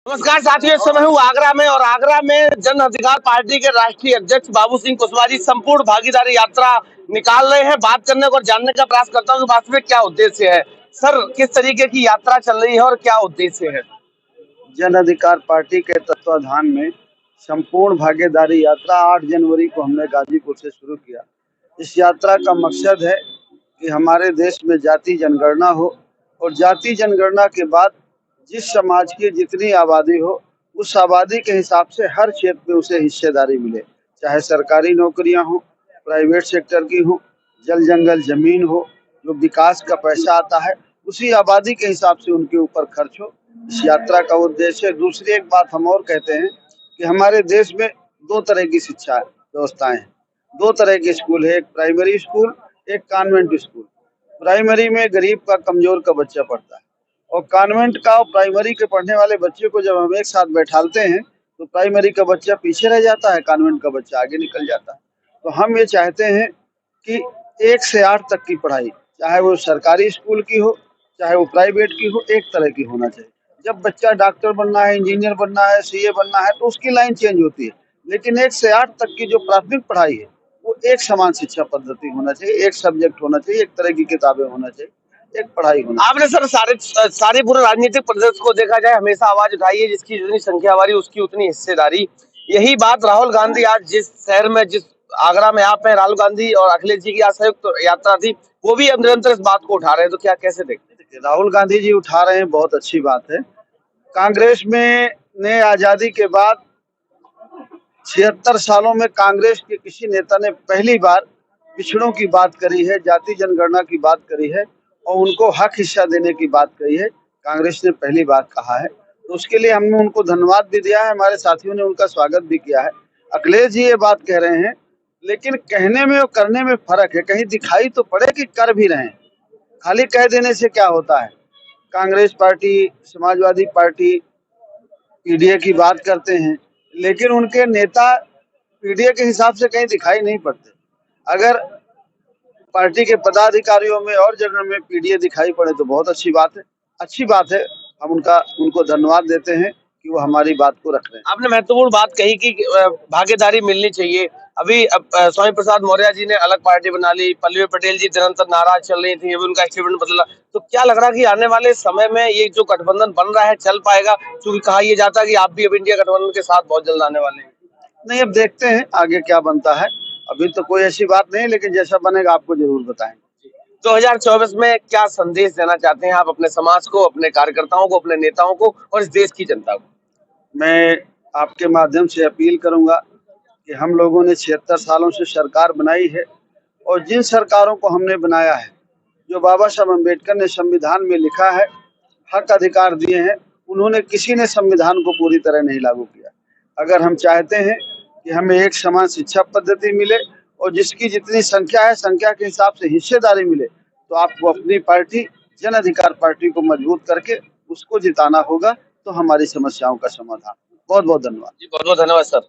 नमस्कार साथियों, इस समय हूँ आगरा में और आगरा में जन अधिकार पार्टी के राष्ट्रीय अध्यक्ष बाबू सिंह कुशवाहा जी संपूर्ण भागीदारी यात्रा निकाल रहे हैं। बात करने को और जानने का प्रयास करता हूँ कि वास्तविक क्या उद्देश्य है। सर, किस तरीके की यात्रा चल रही है और क्या उद्देश्य है? जन अधिकार पार्टी के तत्वाधान में संपूर्ण भागीदारी यात्रा 8 जनवरी को हमने गाजीपुर से शुरू किया। इस यात्रा का मकसद है कि हमारे देश में जाति जनगणना हो और जाति जनगणना के बाद जिस समाज की जितनी आबादी हो उस आबादी के हिसाब से हर क्षेत्र में उसे हिस्सेदारी मिले, चाहे सरकारी नौकरियां हो, प्राइवेट सेक्टर की हो, जल जंगल जमीन हो, जो विकास का पैसा आता है उसी आबादी के हिसाब से उनके ऊपर खर्च हो। इस यात्रा का उद्देश्य। दूसरी एक बात हम और कहते हैं कि हमारे देश में दो तरह की शिक्षा व्यवस्थाएं हैं, दो तरह के स्कूल है, एक प्राइमरी स्कूल, एक कॉन्वेंट स्कूल। प्राइमरी में गरीब का कमजोर का बच्चा पढ़ता है और कॉन्वेंट का और प्राइमरी के पढ़ने वाले बच्चे को जब हम एक साथ बैठालते हैं तो प्राइमरी का बच्चा पीछे रह जाता है, कॉन्वेंट का बच्चा आगे निकल जाता है। तो हम ये चाहते हैं कि 1 से 8 तक की पढ़ाई, चाहे वो सरकारी स्कूल की हो चाहे वो प्राइवेट की हो, एक तरह की होना चाहिए। जब बच्चा डॉक्टर बनना है, इंजीनियर बनना है, सीए बनना है तो उसकी लाइन चेंज होती है, लेकिन 1 से 8 तक की जो प्राथमिक पढ़ाई है वो एक समान शिक्षा पद्धति होना चाहिए, एक सब्जेक्ट होना चाहिए, एक तरह की किताबें होना चाहिए, एक पढ़ाई होना चाहिए। आपने सर सारे पूरे राजनीतिक परिदृश्य को देखा जाए, हमेशा आवाज उठाई है, जिसकी जितनी संख्या वाली उसकी उतनी हिस्सेदारी। यही बात राहुल गांधी आज जिस शहर में, जिस आगरा में आप हैं, राहुल गांधी और अखिलेश जी की आज संयुक्त यात्रा थी, वो भी अब निरंतर इस बात को उठा रहे हैं। तो क्या कैसे देखते हैं? राहुल गांधी जी उठा रहे हैं, बहुत अच्छी बात है। कांग्रेस में ने आजादी के बाद 76 सालों में कांग्रेस के किसी नेता ने पहली बार पिछड़ों की बात करी है, जाति जनगणना की बात करी है और उनको हक हिस्सा देने की बात कही है। कांग्रेस ने पहली बार कहा है, तो उसके लिए हमने उनको धन्यवाद भी दिया है, हमारे साथियों ने उनका स्वागत भी किया है। अखिलेश जी ये बात कह रहे हैं, लेकिन कहने में और करने में फर्क है। कहीं दिखाई तो पड़े कि कर भी रहे हैं। खाली कह देने से क्या होता है। Congress party, Samajwadi party PDA की बात करते हैं, लेकिन उनके नेता पीडीए के हिसाब से कहीं दिखाई नहीं पड़ते। अगर पार्टी के पदाधिकारियों में और जगह में पीडीए दिखाई पड़े तो बहुत अच्छी बात है, अच्छी बात है। हम उनको धन्यवाद देते हैं कि वो हमारी बात को रख रहे हैं। आपने महत्वपूर्ण बात कही कि भागीदारी मिलनी चाहिए। अभी स्वामी प्रसाद मौर्य जी ने अलग पार्टी बना ली, पल्लवी पटेल जी निरंतर नाराज चल रही थी, अभी उनका स्टेटमेंट बदला। तो क्या लग रहा है कि आने वाले समय में ये जो गठबंधन बन रहा है चल पाएगा? क्योंकि कहा यह जाता है कि आप भी अब इंडिया गठबंधन के साथ बहुत जल्द आने वाले हैं। नहीं, अब देखते हैं आगे क्या बनता है। अभी तो कोई ऐसी बात नहीं, लेकिन जैसा बनेगा आपको जरूर बताएंगे। 2024 में क्या संदेश देना चाहते हैं आप अपने समाज को, अपने कार्यकर्ताओं को, अपने नेताओं को और इस देश की जनता को? मैं आपके माध्यम से अपील करूंगा कि हम लोगों ने 76 सालों से सरकार बनाई है और जिन सरकारों को हमने बनाया है, जो बाबा साहब अम्बेडकर ने संविधान में लिखा है, हक अधिकार दिए हैं, उन्होंने किसी ने संविधान को पूरी तरह नहीं लागू किया। अगर हम चाहते हैं कि हमें एक समान शिक्षा पद्धति मिले और जिसकी जितनी संख्या है संख्या के हिसाब से हिस्सेदारी मिले, तो आपको अपनी पार्टी जन अधिकार पार्टी को मजबूत करके उसको जिताना होगा, तो हमारी समस्याओं का समाधान। बहुत बहुत धन्यवाद जी, बहुत बहुत धन्यवाद सर।